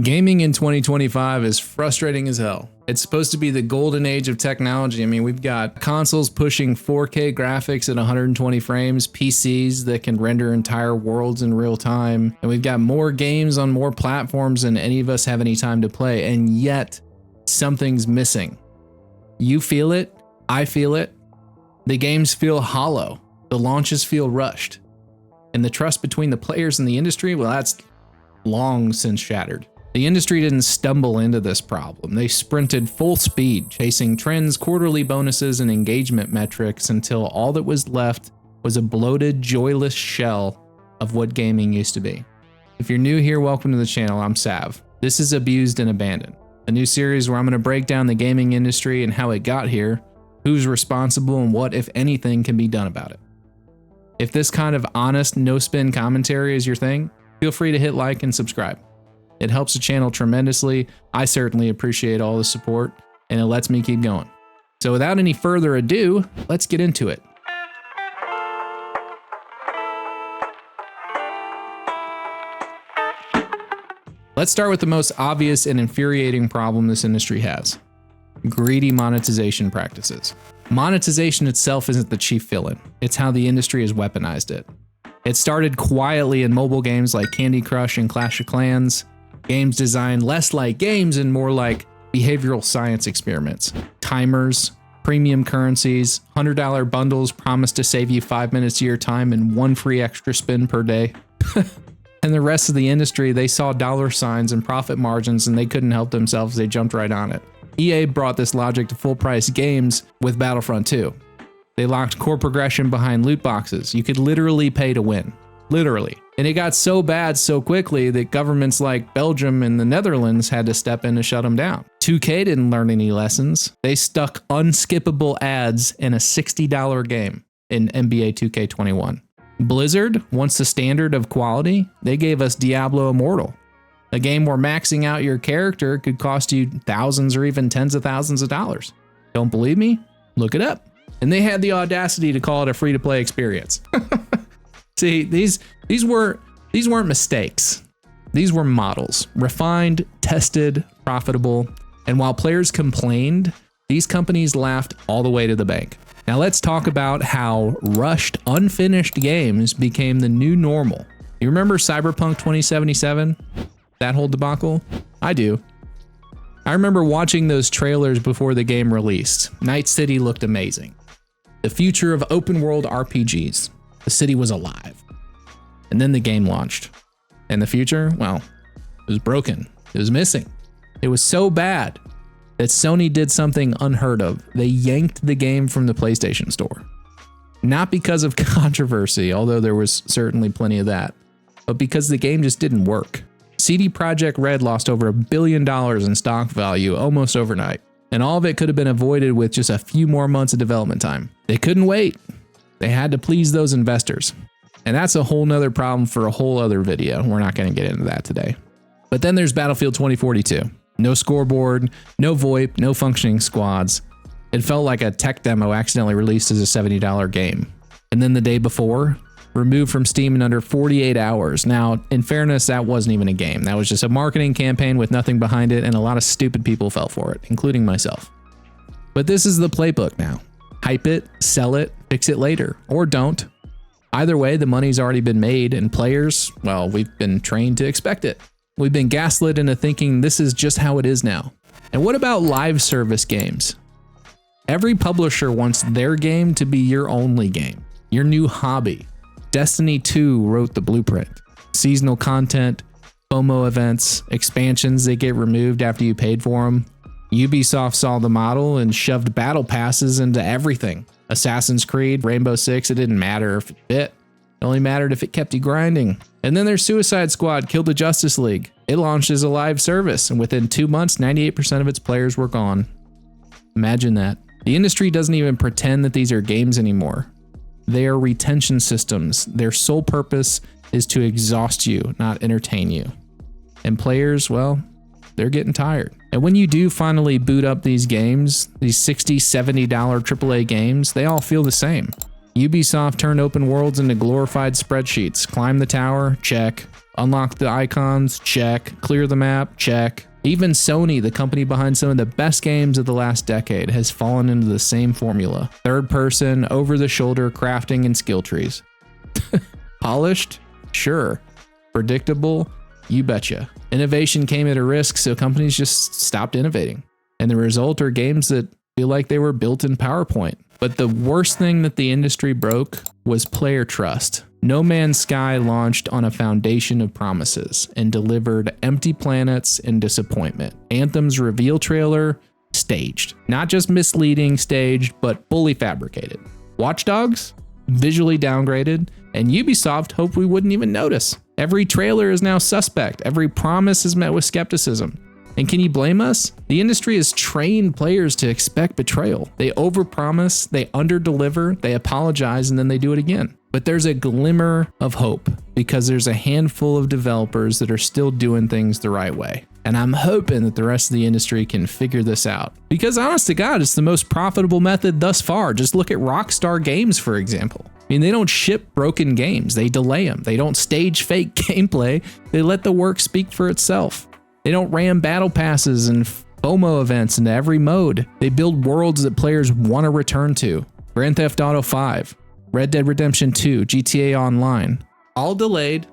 Gaming in 2025 is frustrating as hell. It's supposed to be the golden age of technology. I mean, we've got consoles pushing 4K graphics at 120 frames, PCs that can render entire worlds in real time, and we've got more games on more platforms than any of us have any time to play, and yet something's missing. You feel it, I feel it. The games feel hollow, the launches feel rushed, and the trust between the players and the industry, well, that's long since shattered. The industry didn't stumble into this problem. They sprinted full speed, chasing trends, quarterly bonuses, and engagement metrics until all that was left was a bloated, joyless shell of what gaming used to be. If you're new here, welcome to the channel. I'm Sav. This is Abused and Abandoned, a new series where I'm going to break down the gaming industry and how it got here, who's responsible, and what, if anything, can be done about it. If this kind of honest, no-spin commentary is your thing, feel free to hit like and subscribe. It helps the channel tremendously. I certainly appreciate all the support, and it lets me keep going. So without any further ado, let's get into it. Let's start with the most obvious and infuriating problem this industry has: greedy monetization practices. Monetization itself isn't the chief villain. It's how the industry has weaponized it. It started quietly in mobile games like Candy Crush and Clash of Clans, games designed less like games and more like behavioral science experiments. Timers, premium currencies, $100 bundles promised to save you 5 minutes of your time and one free extra spin per day. And the rest of the industry, they saw dollar signs and profit margins and they couldn't help themselves. They jumped right on it. EA brought this logic to full price games with Battlefront 2. They locked core progression behind loot boxes. You could literally pay to win. Literally. And it got so bad so quickly that governments like Belgium and the Netherlands had to step in to shut them down. 2K didn't learn any lessons. They stuck unskippable ads in a $60 game in NBA 2K21. Blizzard, once the standard of quality, they gave us Diablo Immortal, a game where maxing out your character could cost you thousands or even tens of thousands of dollars. Don't believe me? Look it up. And they had the audacity to call it a free-to-play experience. See, these weren't mistakes. These were models, refined, tested, profitable, and while players complained, these companies laughed all the way to the bank. Now let's talk about how rushed, unfinished games became the new normal. You remember Cyberpunk 2077? That whole debacle? I do. I remember watching those trailers before the game released. Night City looked amazing. The future of open world RPGs. The city was alive. And then the game launched. And the future, well, it was broken. It was missing. It was so bad that Sony did something unheard of. They yanked the game from the PlayStation Store. Not because of controversy, although there was certainly plenty of that, but because the game just didn't work. CD Projekt Red lost over $1 billion in stock value almost overnight, and all of it could have been avoided with just a few more months of development time. They couldn't wait. They had to please those investors. And that's a whole nother problem for a whole other video. We're not going to get into that today. But then there's Battlefield 2042. No scoreboard, no VoIP, no functioning squads. It felt like a tech demo accidentally released as a $70 game. And then the day before, removed from Steam in under 48 hours. Now, in fairness, that wasn't even a game. That was just a marketing campaign with nothing behind it, and a lot of stupid people fell for it, including myself. But this is the playbook now. Hype it, sell it, fix it later, or don't. Either way, the money's already been made, and players, well, we've been trained to expect it. We've been gaslit into thinking this is just how it is now. And what about live service games? Every publisher wants their game to be your only game, your new hobby. Destiny 2 wrote the blueprint. Seasonal content, FOMO events, expansions that get removed after you paid for them. Ubisoft saw the model and shoved battle passes into everything. Assassin's Creed, Rainbow Six, it didn't matter if it fit. It only mattered if it kept you grinding. And then there's Suicide Squad, killed the Justice League. It launched as a live service, and within 2 months, 98% of its players were gone. Imagine that. The industry doesn't even pretend that these are games anymore. They are retention systems. Their sole purpose is to exhaust you, not entertain you. And players, well, they're getting tired. And when you do finally boot up these games, these $60, $70 AAA games, they all feel the same. Ubisoft turned open worlds into glorified spreadsheets. Climb the tower, check. Unlock the icons, check. Clear the map, check. Even Sony, the company behind some of the best games of the last decade, has fallen into the same formula. Third person, over the shoulder crafting and skill trees. Polished? Sure. Predictable? You betcha. Innovation came at a risk, so companies just stopped innovating. And the result are games that feel like they were built in PowerPoint. But the worst thing that the industry broke was player trust. No Man's Sky launched on a foundation of promises and delivered empty planets and disappointment. Anthem's reveal trailer, staged. Not just misleading, staged, but fully fabricated. Watch Dogs, visually downgraded, and Ubisoft hoped we wouldn't even notice. Every trailer is now suspect. Every promise is met with skepticism. And can you blame us? The industry has trained players to expect betrayal. They overpromise, they underdeliver, they apologize, and then they do it again. But there's a glimmer of hope because there's a handful of developers that are still doing things the right way. And I'm hoping that the rest of the industry can figure this out. Because honest to God, it's the most profitable method thus far. Just look at Rockstar Games, for example. I mean, they don't ship broken games. They delay them. They don't stage fake gameplay. They let the work speak for itself. They don't ram battle passes and FOMO events into every mode. They build worlds that players want to return to. Grand Theft Auto 5, Red Dead Redemption 2, GTA Online. All delayed,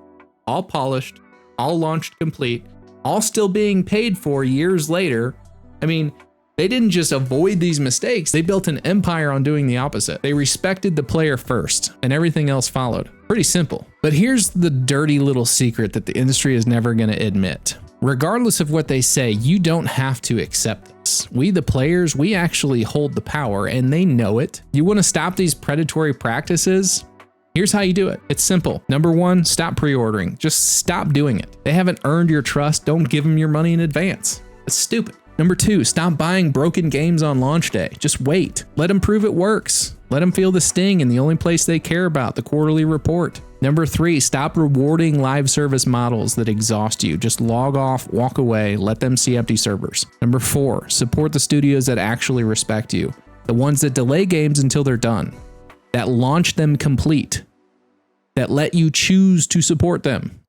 all polished, all launched complete, all still being paid for years later. I mean, they didn't just avoid these mistakes. They built an empire on doing the opposite. They respected the player first, and everything else followed. Pretty simple. But here's the dirty little secret that the industry is never going to admit. Regardless of what they say, you don't have to accept this. We, the players, we actually hold the power, and they know it. You want to stop these predatory practices? Here's how you do it. It's simple. Number one, stop pre-ordering. Just stop doing it. They haven't earned your trust. Don't give them your money in advance. It's stupid. Number two, stop buying broken games on launch day. Just wait. Let them prove it works. Let them feel the sting in the only place they care about, the quarterly report. Number three, stop rewarding live service models that exhaust you. Just log off, walk away, let them see empty servers. Number four, support the studios that actually respect you. The ones that delay games until they're done. That launch them complete. That let you choose to support them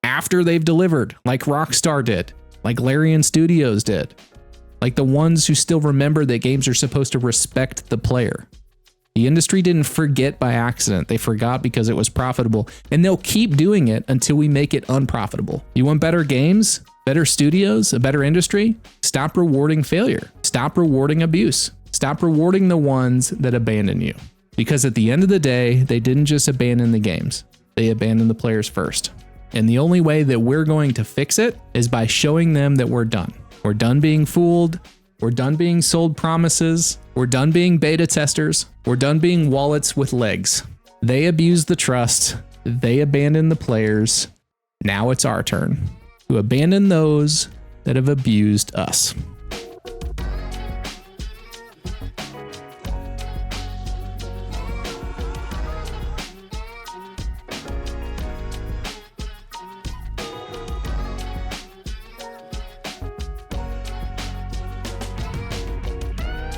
after they've delivered, like Rockstar did, like Larian Studios did. Like the ones who still remember that games are supposed to respect the player. The industry didn't forget by accident. They forgot because it was profitable, and they'll keep doing it until we make it unprofitable. You want better games, better studios, a better industry? Stop rewarding failure. Stop rewarding abuse. Stop rewarding the ones that abandon you. Because at the end of the day, they didn't just abandon the games. They abandoned the players first. And the only way that we're going to fix it is by showing them that we're done. We're done being fooled. We're done being sold promises. We're done being beta testers. We're done being wallets with legs. They abused the trust. They abandoned the players. Now it's our turn to abandon those that have abused us.